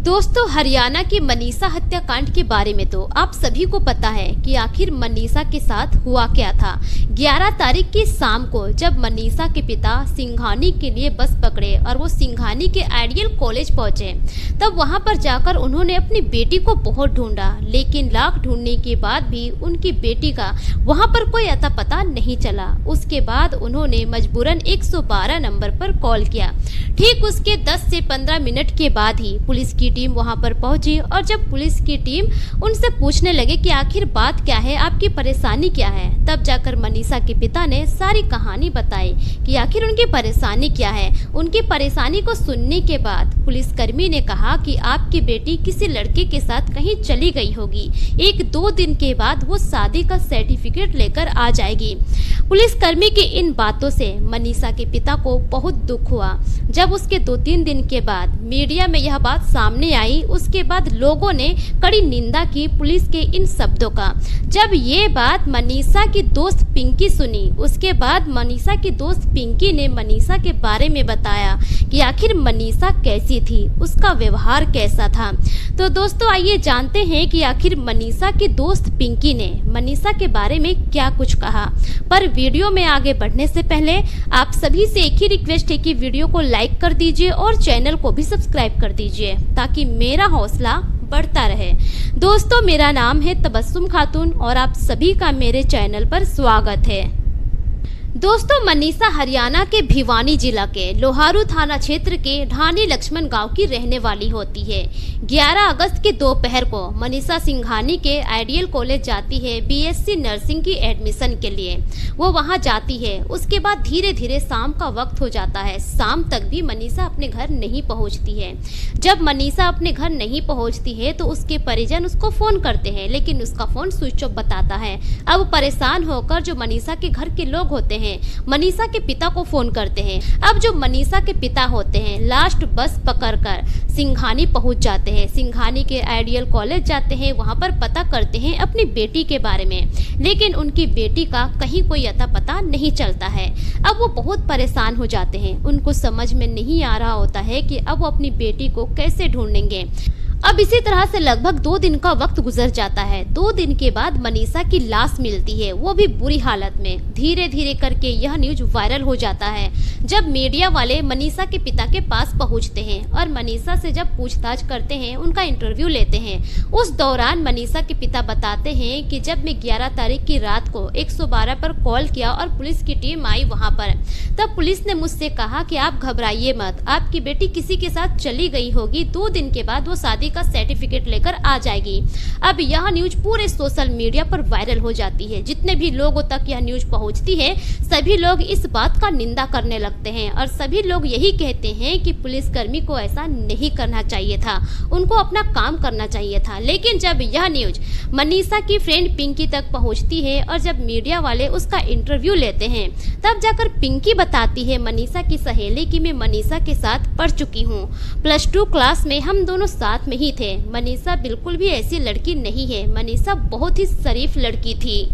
दोस्तों, हरियाणा की मनीषा हत्याकांड के बारे में तो आप सभी को पता है कि आखिर मनीषा के साथ हुआ क्या था। 11 तारीख की शाम को जब मनीषा के पिता सिंघानी के लिए बस पकड़े और वो सिंघानी के आइडियल कॉलेज पहुंचे, तब वहां पर जाकर उन्होंने अपनी बेटी को बहुत ढूंढा, लेकिन लाख ढूंढने के बाद भी उनकी बेटी का वहां पर कोई अता पता नहीं चला। उसके बाद उन्होंने मजबूरन 112 नंबर पर कॉल किया। ठीक उसके 10 से 15 मिनट के बाद ही पुलिस की टीम वहां पर पहुंची और जब पुलिस की टीम उनसे पूछने लगे कि आखिर बात क्या है, आपकी परेशानी क्या है, तब जाकर मनीषा के पिता ने सारी कहानी बताई कि आखिर उनकी परेशानी क्या है। उनकी परेशानी को सुनने के बाद पुलिसकर्मी ने कहा कि आपकी बेटी किसी लड़के के साथ कहीं चली गई होगी, 1-2 दिन के बाद वो शादी का सर्टिफिकेट लेकर आ जाएगी। पुलिसकर्मी की इन बातों से मनीषा के पिता को बहुत दुख हुआ। जब उसके 2-3 दिन के बाद मीडिया में यह बात सामने आई, उसके बाद लोगों ने कड़ी निंदा की पुलिस के इन शब्दों का। जब ये बात मनीषा की दोस्त पिंकी सुनी, उसके बाद मनीषा की दोस्त पिंकी ने मनीषा के बारे में बताया कि आखिर मनीषा कैसी थी, उसका व्यवहार कैसा था। तो दोस्तों, आइए जानते हैं कि आखिर मनीषा की दोस्त पिंकी ने मनीषा के बारे में क्या कुछ कहा। पर वीडियो में आगे बढ़ने से पहले आप सभी से एक ही रिक्वेस्ट है कि वीडियो को लाइक कर दीजिए और चैनल को भी सब्सक्राइब कर दीजिए ताकि मेरा हौसला बढ़ता रहे। दोस्तों, मेरा नाम है तबस्सुम खातून और आप सभी का मेरे चैनल पर स्वागत है। दोस्तों, मनीषा हरियाणा के भिवानी जिला के लोहारू थाना क्षेत्र के ढानी लक्ष्मण गांव की रहने वाली होती है। 11 अगस्त के दोपहर को मनीषा सिंघानी के आइडियल कॉलेज जाती है बीएससी नर्सिंग की एडमिशन के लिए। वो वहां जाती है। उसके बाद धीरे धीरे शाम का वक्त हो जाता है। शाम तक भी मनीषा अपने घर नहीं पहुंचती है। जब मनीषा अपने घर नहीं पहुंचती है तो उसके परिजन उसको फोन करते हैं, लेकिन उसका फोन स्विच ऑफ बताता है। अब परेशान होकर जो मनीषा के घर के लोग होते हैं मनीषा के पिता को फोन करते हैं। अब जो मनीषा के पिता होते हैं लास्ट बस पकड़कर सिंघानी पहुंच जाते हैं। सिंघानी के आइडियल कॉलेज जाते हैं, वहां पर पता करते हैं अपनी बेटी के बारे में, लेकिन उनकी बेटी का कहीं कोई अता पता नहीं चलता है। अब वो बहुत परेशान हो जाते हैं। उनको समझ में नहीं आ रहा होता है कि अब वो अपनी बेटी को कैसे ढूंढेंगे। अब इसी तरह से लगभग 2 दिन का वक्त गुजर जाता है। 2 दिन के बाद मनीषा की लाश मिलती है, वो भी बुरी हालत में। धीरे धीरे करके यह न्यूज वायरल हो जाता है। जब मीडिया वाले मनीषा के पिता के पास पहुंचते हैं और मनीषा से जब पूछताछ करते हैं, उनका इंटरव्यू लेते हैं, उस दौरान मनीषा के पिता बताते हैं कि जब मैं 11 तारीख की रात को 112 पर कॉल किया और पुलिस की टीम आई वहां पर, तब पुलिस ने मुझसे कहा कि आप घबराइए मत, आपकी बेटी किसी के साथ चली गई होगी, 2 दिन के बाद वो शादी का सर्टिफिकेट लेकर आ जाएगी। अब यह न्यूज पूरे सोशल मीडिया पर वायरल हो जाती है। जितने भी लोगों तक यह न्यूज पहुंचती है, सभी लोग इस बात का निंदा करने लगते हैं और सभी लोग यही कहते हैं कि पुलिसकर्मी को ऐसा नहीं करना चाहिए था, उनको अपना काम करना चाहिए था। लेकिन जब यह न्यूज मनीषा की फ्रेंड पिंकी तक पहुंचती है और जब मीडिया वाले उसका इंटरव्यू लेते हैं, तब जाकर पिंकी बताती है मनीषा की सहेली कि मैं मनीषा के साथ पढ़ चुकी हूँ, +2 क्लास में हम दोनों साथ में ही थे। मनीषा बिल्कुल भी ऐसी लड़की नहीं है, मनीषा बहुत ही शरीफ लड़की थी।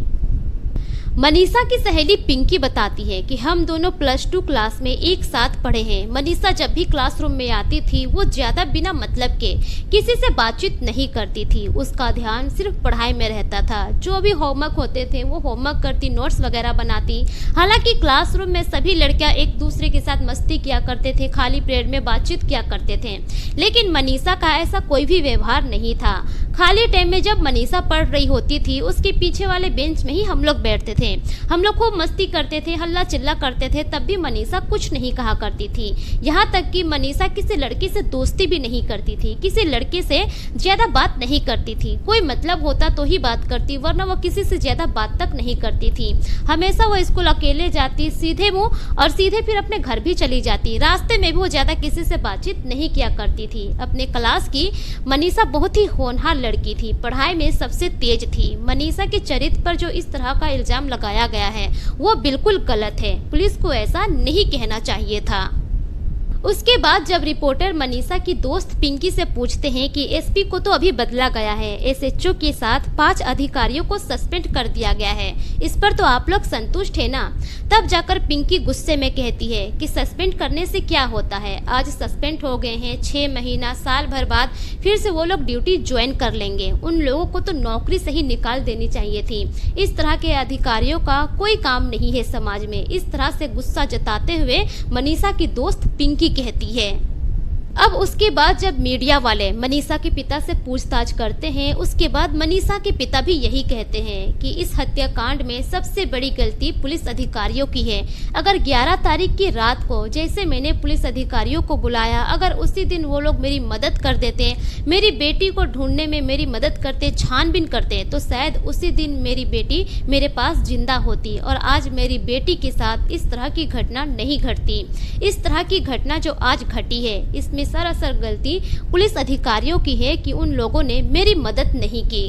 मनीषा की सहेली पिंकी बताती है कि हम दोनों +2 क्लास में एक साथ पढ़े हैं। मनीषा जब भी क्लासरूम में आती थी वो ज्यादा बिना मतलब के किसी से बातचीत नहीं करती थी। उसका ध्यान सिर्फ पढ़ाई में रहता था। जो भी होमवर्क होते थे वो होमवर्क करती, नोट्स वगैरह बनाती। हालांकि क्लासरूम में सभी लड़कियां एक दूसरे के साथ मस्ती किया करते थे, खाली पीरियड में बातचीत किया करते थे, लेकिन मनीषा का ऐसा कोई भी व्यवहार नहीं था। खाली टाइम में जब मनीषा पढ़ रही होती थी, उसके पीछे वाले बेंच में ही हम लोग बैठते थे। हम लोग खूब मस्ती करते थे, हल्ला चिल्ला करते थे, तब भी मनीषा कुछ नहीं कहा करती थी। यहाँ तक कि मनीषा किसी लड़के से दोस्ती भी नहीं करती थी, किसी लड़के से ज्यादा बात नहीं करती थी। कोई मतलब होता तो ही बात करती, वरना वो किसी से ज्यादा बात तक नहीं करती थी। हमेशा वो स्कूल अकेले जाती, सीधे मुंह और सीधे फिर अपने घर भी चली जाती। रास्ते में भी वो ज्यादा किसी से बातचीत नहीं किया करती थी। अपने क्लास की मनीषा बहुत ही होनहार लड़की थी, पढ़ाई में सबसे तेज थी। मनीषा के चरित्र पर जो इस तरह का इल्जाम लगाया गया है वो बिल्कुल गलत है। पुलिस को ऐसा नहीं कहना चाहिए था। उसके बाद जब रिपोर्टर मनीषा की दोस्त पिंकी से पूछते हैं कि एसपी को तो अभी बदला गया है, एसएचओ के साथ 5 अधिकारियों को सस्पेंड कर दिया गया है, इस पर तो आप लोग संतुष्ट है ना? तब जाकर पिंकी गुस्से में कहती है कि सस्पेंड करने से क्या होता है, आज सस्पेंड हो गए हैं, 6 महीना साल भर बाद फिर से वो लोग ड्यूटी ज्वाइन कर लेंगे, उन लोगों को तो नौकरी से ही निकाल देनी चाहिए थी। इस तरह के अधिकारियों का कोई काम नहीं है समाज में। इस तरह से गुस्सा जताते हुए मनीषा की दोस्त पिंकी कहती है। अब उसके बाद जब मीडिया वाले मनीषा के पिता से पूछताछ करते हैं, उसके बाद मनीषा के पिता भी यही कहते हैं कि इस हत्याकांड में सबसे बड़ी गलती पुलिस अधिकारियों की है। अगर 11 तारीख की रात को जैसे मैंने पुलिस अधिकारियों को बुलाया, अगर उसी दिन वो लोग मेरी मदद कर देते, मेरी बेटी को ढूंढने में मेरी मदद करते, छानबीन करते, तो शायद उसी दिन मेरी बेटी मेरे पास जिंदा होती और आज मेरी बेटी के साथ इस तरह की घटना नहीं घटती। इस तरह की घटना जो आज घटी है, इसमें सरासर गलती पुलिस अधिकारियों की है कि उन लोगों ने मेरी मदद नहीं की।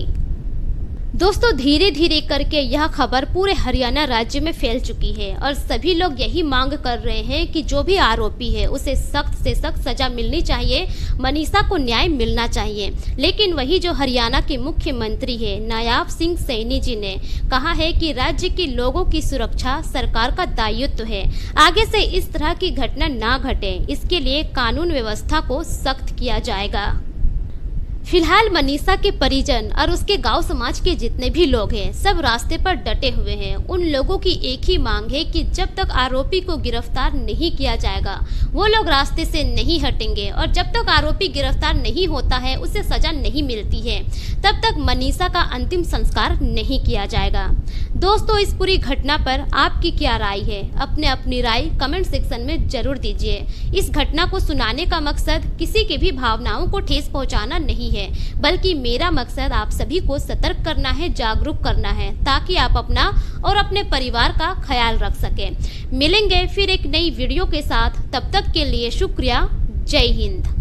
दोस्तों, धीरे धीरे करके यह खबर पूरे हरियाणा राज्य में फैल चुकी है और सभी लोग यही मांग कर रहे हैं कि जो भी आरोपी है उसे सख्त से सख्त सजा मिलनी चाहिए, मनीषा को न्याय मिलना चाहिए। लेकिन वही जो हरियाणा के मुख्यमंत्री है नायाब सिंह सैनी जी ने कहा है कि राज्य के लोगों की सुरक्षा सरकार का दायित्व है। आगे से इस तरह की घटना ना घटे, इसके लिए कानून व्यवस्था को सख्त किया जाएगा। फिलहाल मनीषा के परिजन और उसके गांव समाज के जितने भी लोग हैं सब रास्ते पर डटे हुए हैं। उन लोगों की एक ही मांग है कि जब तक आरोपी को गिरफ्तार नहीं किया जाएगा वो लोग रास्ते से नहीं हटेंगे और जब तक आरोपी गिरफ्तार नहीं होता है, उसे सजा नहीं मिलती है, तब तक मनीषा का अंतिम संस्कार नहीं किया जाएगा। दोस्तों, इस पूरी घटना पर आपकी क्या राय है? अपनी राय कमेंट सेक्शन में जरूर दीजिए। इस घटना को सुनाने का मकसद किसी की भी भावनाओं को ठेस पहुंचाना नहीं है, बल्कि मेरा मकसद आप सभी को सतर्क करना है, जागरूक करना है, ताकि आप अपना और अपने परिवार का ख्याल रख सकें। मिलेंगे फिर एक नई वीडियो के साथ, तब तक के लिए शुक्रिया। जय हिंद।